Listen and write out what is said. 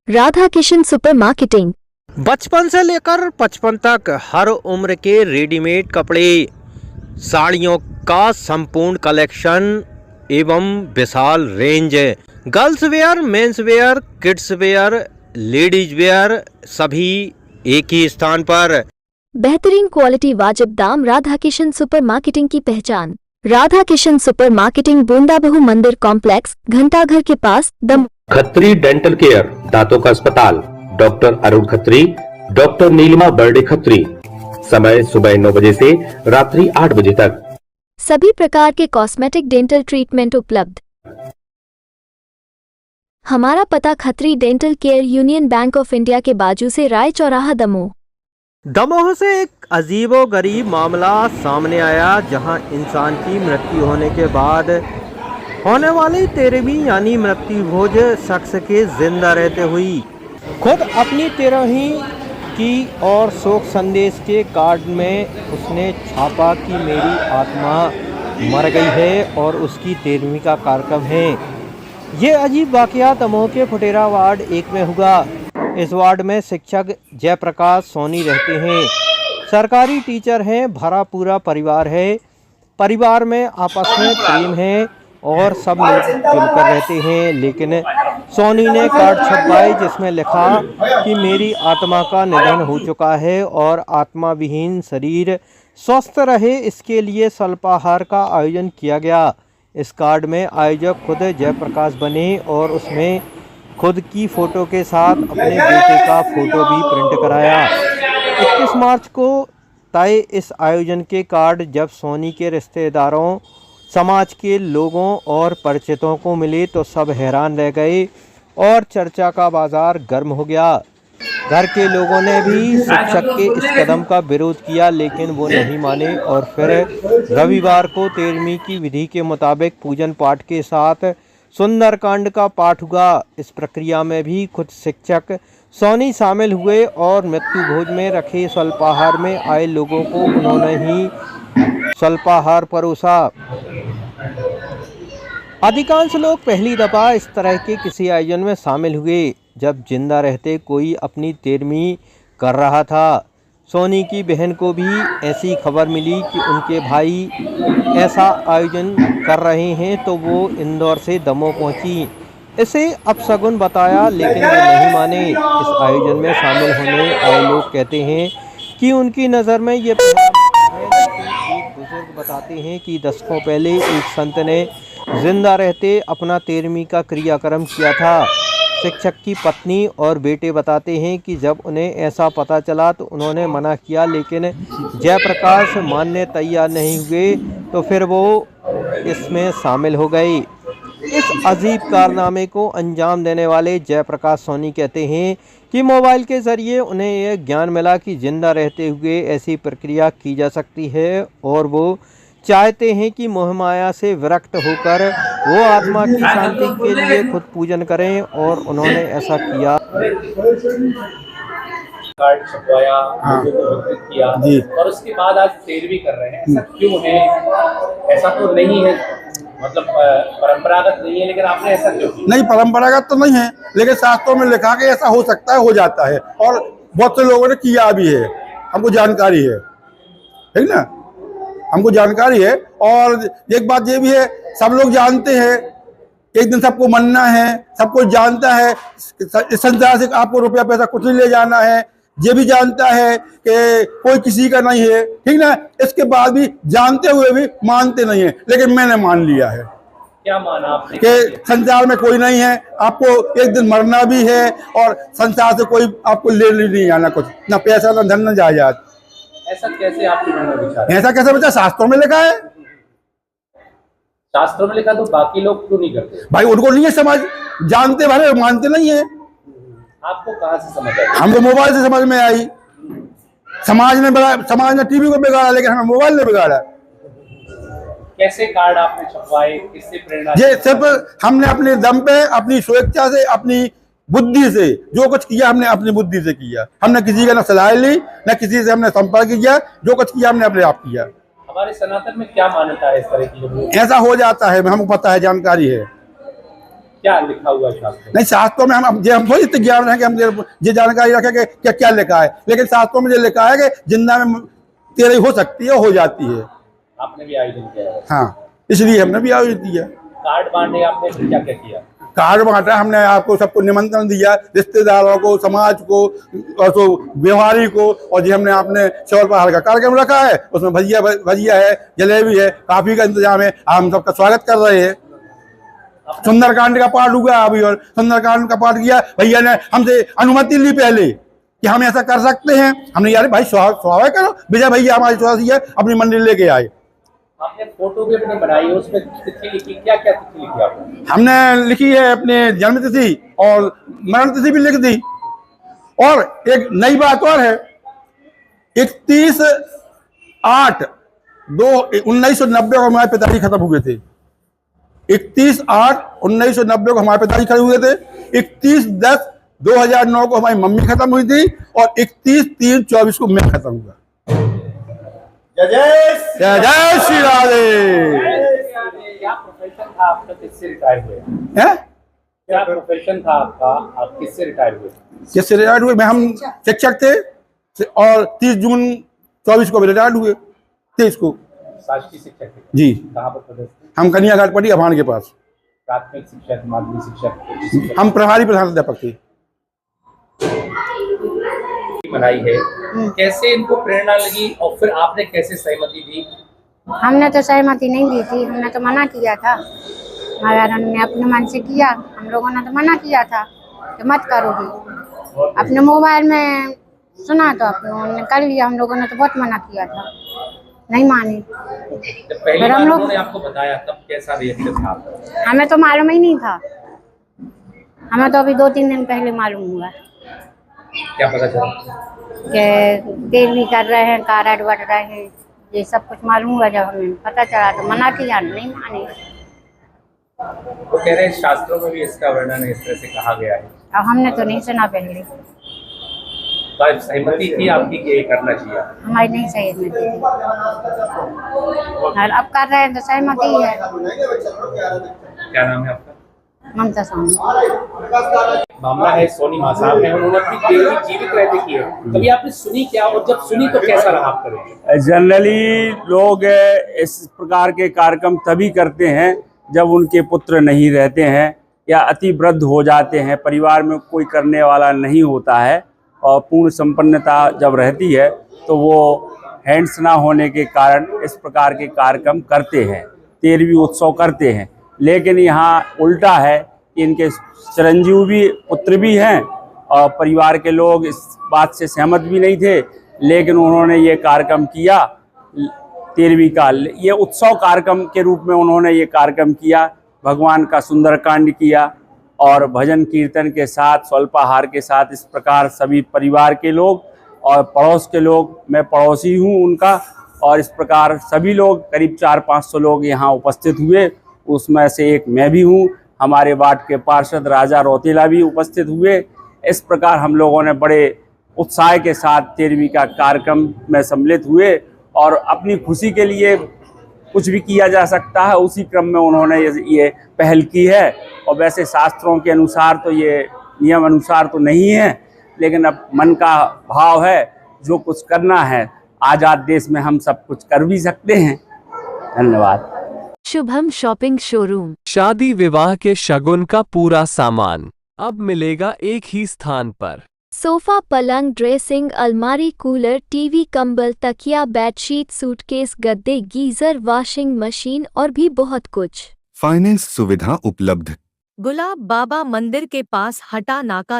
Radha Kishan super marketing. बचपन से लेकर 55 तक हर उम्र के रेडीमेड कपड़े, साड़ियों का संपूर्ण कलेक्शन एवं विशाल range. Girls wear, mens wear, kids wear, ladies wear सभी एक ही स्थान पर। बेहतरीन क्वालिटी, वाजिब दाम। राधा किशन सुपर मार्केटिंग की पहचान। राधा किशन सुपर मार्केटिंग, बूंदाबहू मंदिर कॉम्प्लेक्स, घंटाघर के पास, दम। खत्री डेंटल केयर, दांतों का अस्पताल, डॉक्टर अरुण खत्री, डॉक्टर नीलिमा बर्डे खत्री। समय सुबह 9 बजे से रात्रि 8 बजे तक। सभी प्रकार के कॉस्मेटिक डेंटल ट्रीटमेंट उपलब्ध। हमारा पता Khatri dental care, union bank of India के बाजू से, राय चौराहा, दमोह। दमोह से एक अजीबोगरीब मामला सामने आया, जहां इंसान की मृत्यु होने के बाद होने वाली 13वीं यानी मृत्यु भोज शख्स के जिंदा रहते हुई खुद अपनी 13वीं की और शोक संदेश के कार्ड में उसने छापा कि मेरी आत्मा मर गई है और उसकी 13वीं का कार्यक्रम है। ये अजीब वाकया दमोह के फुटेरा वार्ड 1 में हुआ। इस वार्ड में शिक्षक जयप्रकाश सोनी रहते हैं। सरकारी टीचर हैं, भरा पूरा परिवार है। परिवार में आपस में प्रेम है और सब मिलकर रहते हैं। लेकिन सोनी ने कार्ड छपवाए जिसमें लिखा कि मेरी आत्मा का निधन हो चुका है और आत्मा विहीन शरीर स्वस्थ रहे, इसके लिए स्वल्पाहार का आयोजन किया गया। इस कार्ड में आयोजक खुद जयप्रकाश बने और उसमें खुद की फ़ोटो के साथ अपने बेटे का फ़ोटो भी प्रिंट कराया। 21 मार्च को तय इस आयोजन के कार्ड जब सोनी के रिश्तेदारों, समाज के लोगों और परिचितों को मिले तो सब हैरान रह गए और चर्चा का बाजार गर्म हो गया। घर के लोगों ने भी शिक्षक के इस कदम का विरोध किया, लेकिन वो नहीं माने और फिर रविवार को 13वीं की विधि के मुताबिक पूजन पाठ के साथ सुंदरकांड का पाठ हुआ। इस प्रक्रिया में भी खुद शिक्षक सोनी शामिल हुए और मृत्यु भोज में रखे स्वल्पाहार में आए लोगों को उन्होंने ही स्वल्पाहार परोसा। अधिकांश लोग पहली दफा इस तरह के किसी आयोजन में शामिल हुए जब जिंदा रहते कोई अपनी 13वीं कर रहा था। सोनी की बहन को भी ऐसी खबर मिली कि उनके भाई ऐसा आयोजन कर रहे हैं तो वो इंदौर से दमोह पहुंची। इसे अपशगुन बताया, लेकिन वे नहीं माने। इस आयोजन में शामिल होने आए लोग कहते हैं कि उनकी नज़र में ये एक बुजुर्ग बताते हैं कि दशकों पहले एक संत ने जिंदा रहते अपना 13वीं का क्रियाक्रम किया था। शिक्षक की पत्नी और बेटे बताते हैं कि जब उन्हें ऐसा पता चला तो उन्होंने मना किया, लेकिन जयप्रकाश मानने तैयार नहीं हुए तो फिर वो इसमें शामिल हो गए। इस अजीब कारनामे को अंजाम देने वाले जयप्रकाश सोनी कहते हैं कि मोबाइल के ज़रिए उन्हें यह ज्ञान मिला कि जिंदा रहते हुए ऐसी प्रक्रिया की जा सकती है और वो चाहते हैं कि मोहमाया से विरक्त होकर वो आत्मा की शांति के लिए खुद पूजन करें और उन्होंने ऐसा किया। कार्ड छपवाया, किया और उसके बाद आज 13वीं कर रहे हैं, ऐसा क्यों है? ऐसा तो नहीं है, मतलब परंपरागत नहीं है, लेकिन आपने ऐसा क्यों किया? नहीं, परंपरागत तो नहीं है, लेकिन शास्त्रों में लिखा कि ऐसा हो सकता है, हो जाता है और बहुत से लोगों ने किया भी है। हमको जानकारी है, ठीक ना, हमको जानकारी है। और एक बात ये भी है, सब लोग जानते हैं एक दिन सबको मरना है, सब कुछ जानता है। इस संसार से आपको रुपया पैसा कुछ नहीं ले जाना है, ये भी जानता है कि कोई किसी का नहीं है, ठीक ना। इसके बाद भी जानते हुए भी मानते नहीं है, लेकिन मैंने मान लिया है। क्या माना आपने? कि संसार में कोई नहीं है, आपको एक दिन मरना भी है और संसार से कोई आपको ले नहीं जाना, कुछ ना पैसा ना धन ना जायदाद। ऐसा कैसे आपके मन में विचार? ऐसा कैसे बचा? शास्त्रों में लिखा है। शास्त्रों में लिखा तो बाकी लोग क्यों नहीं करते? भाई उनको नहीं है समझ, जानते भले मानते नहीं है। आपको कहाँ से समझ आई? हमको मोबाइल से समझ में आई। समाज ने टीवी को बिगाड़ा, लेकिन हमें मोबाइल ने बिगाड़ा। कैसे कार्ड आपने छपवाए, किससे प्रेरणा? ये सिर्फ हमने अपने दम पे, अपनी स्वेच्छा से, अपनी बुद्धि से जो कुछ किया हमने अपनी बुद्धि से किया। हमने किसी का न सलाह ली, न किसी से हमने संपर्क किया। जो कुछ किया हमने अपने आप किया। हमारे सनातन में क्या मान्यता है इस तरह की? ऐसा हो जाता है, हमको पता है, जानकारी है। क्या लिखा हुआ है शास्त्र में? नहीं, शास्त्रों में हम थोड़ी इतने ज्ञान है कि हम ये जानकारी रखें कि क्या क्या लिखा है, लेकिन शास्त्रों में ये लिखा है कि जिंदा में तेरी हो सकती है, हो जाती है। आपने भी आयोजन किया है? हाँ, इसलिए हमने भी आयोजित किया। कार्ड बांटे आपने, फिर क्या क्या किया? कार्ड बांटा हमने, आपको सबको निमंत्रण दिया, रिश्तेदारों को, समाज को और तो व्यवहारी को, और जी हमने आपने चौल पहाड़ का कार्यक्रम रखा है, उसमें भजिया है, जलेबी है, काफी का इंतजाम है, हम सबका स्वागत कर रहे हैं। सुंदरकांड का पाठ हुआ अभी, और सुंदरकांड का पाठ किया, भैया ने हमसे अनुमति ली पहले कि हम ऐसा कर सकते हैं। हमने यार भाई स्वाभाविक करो, विजय भैया हमारे विश्वासी है, अपनी मंदिर लेके आए। आपने फोटो भी अपनी बनाई है, उसमें तिथि लिखी, क्या क्या तिथि लिखी आपने? हमने लिखी है अपने जन्म तिथि और मरण तिथि भी लिख दी। और एक नई बात और है, 31/8/1990 को हमारे पिताजी खत्म हुए थे। 31/8/1990 को हमारे पिताजी खत्म हुए थे। 31/10/2009 को हमारी मम्मी खत्म हुई थी, और 31/3/24 को मैं खत्म हुआ। जय जय श्री राधे। क्या प्रोफेशन था आपका, किससे रिटायर हुए? हैं? क्या प्रोफेशन था आपका, आप किससे रिटायर हुए? किससे रिटायर्ड हुए? हम शिक्षक थे, और 30 जून 24 को रिटायर्ड हुए, 23 को। शासकीय शिक्षक थे जी। कहाँ पर पदस्थ? हम कन्या घाट पड़ी अभान के पास। प्राथमिक शिक्षक, माध्यमिक शिक्षक? हम प्रभारी प्रधानाध्यापक थे। बनाई है, कैसे इनको प्रेरणा लगी और फिर आपने कैसे सहमति दी? हमने तो सहमति नहीं दी थी, हमने तो मना किया था, मगर हमने अपने मन से किया। हम लोगों ने तो मना किया था कि मत करोगी। अपने मोबाइल में सुना तो उन्होंने कर लिया, हम लोगों ने तो बहुत मना किया था, नहीं मानी। पहली बार उन्होंने आपको बताया तब कैसा रिएक्शन था आपका? हमें तो मालूम ही नहीं था, हमें तो अभी 2-3 दिन पहले मालूम हुआ। क्या पता चला? कि तेल भी कर रहे हैं, कारड बढ़ रहे हैं, ये सब कुछ मालूम हुआ। जब हमें पता चला तो मना किया, नहीं माने। वो कह रहे हैं शास्त्रों में भी इसका वर्णन इस तरह से कहा गया है। अब हमने तो नहीं सुना पहले। तो सहमति थी आपकी कि ये करना चाहिए? हमारी नहीं सहमति थी, और अब कर रहे हैं तो सहमति है। क्या नाम है आपका? ममता स्वामी। मामला है सोनी माँ साहब है, उन्होंने अपनी देवी जीवित रहते की है, कभी आपने सुनी क्या, और जब सुनी तो कैसा रहा आपका? जनरली लोग इस प्रकार के कार्यक्रम तभी करते हैं जब उनके पुत्र नहीं रहते हैं या अति वृद्ध हो जाते हैं, परिवार में कोई करने वाला नहीं होता है, और पूर्ण संपन्नता जब रहती है तो वो हैंड्स ना होने के कारण इस प्रकार के कार्यक्रम करते हैं, 13वीं उत्सव करते हैं। लेकिन यहाँ उल्टा है कि इनके चिरंजीव भी पुत्र भी हैं, और परिवार के लोग इस बात से सहमत भी नहीं थे, लेकिन उन्होंने ये कार्यक्रम किया। 13वीं का ये उत्सव कार्यक्रम के रूप में उन्होंने ये कार्यक्रम किया, भगवान का सुंदरकांड किया, और भजन कीर्तन के साथ, स्वल्पाहार के साथ, इस प्रकार सभी परिवार के लोग और पड़ोस के लोग, मैं पड़ोसी हूँ उनका, और इस प्रकार सभी लोग करीब 400-500 लोग यहाँ उपस्थित हुए। उसमें से एक मैं भी हूँ, हमारे वार्ड के पार्षद राजा रौतेला भी उपस्थित हुए। इस प्रकार हम लोगों ने बड़े उत्साह के साथ 13वीं का कार्यक्रम में सम्मिलित हुए, और अपनी खुशी के लिए कुछ भी किया जा सकता है, उसी क्रम में उन्होंने ये पहल की है। और वैसे शास्त्रों के अनुसार तो ये नियम अनुसार तो नहीं है, लेकिन अब मन का भाव है, जो कुछ करना है, आज़ाद देश में हम सब कुछ कर भी सकते हैं। धन्यवाद। Shubham shopping showroom. शादी विवाह के शगुन का पूरा सामान अब मिलेगा एक ही स्थान पर। सोफा, पलंग, ड्रेसिंग, अलमारी, कूलर, टीवी, कंबल, तकिया, बेडशीट, सूटकेस, गद्दे, गीजर, वॉशिंग मशीन और भी बहुत कुछ। फाइनेंस सुविधा उपलब्ध। गुलाब बाबा मंदिर के पास हटा नाका।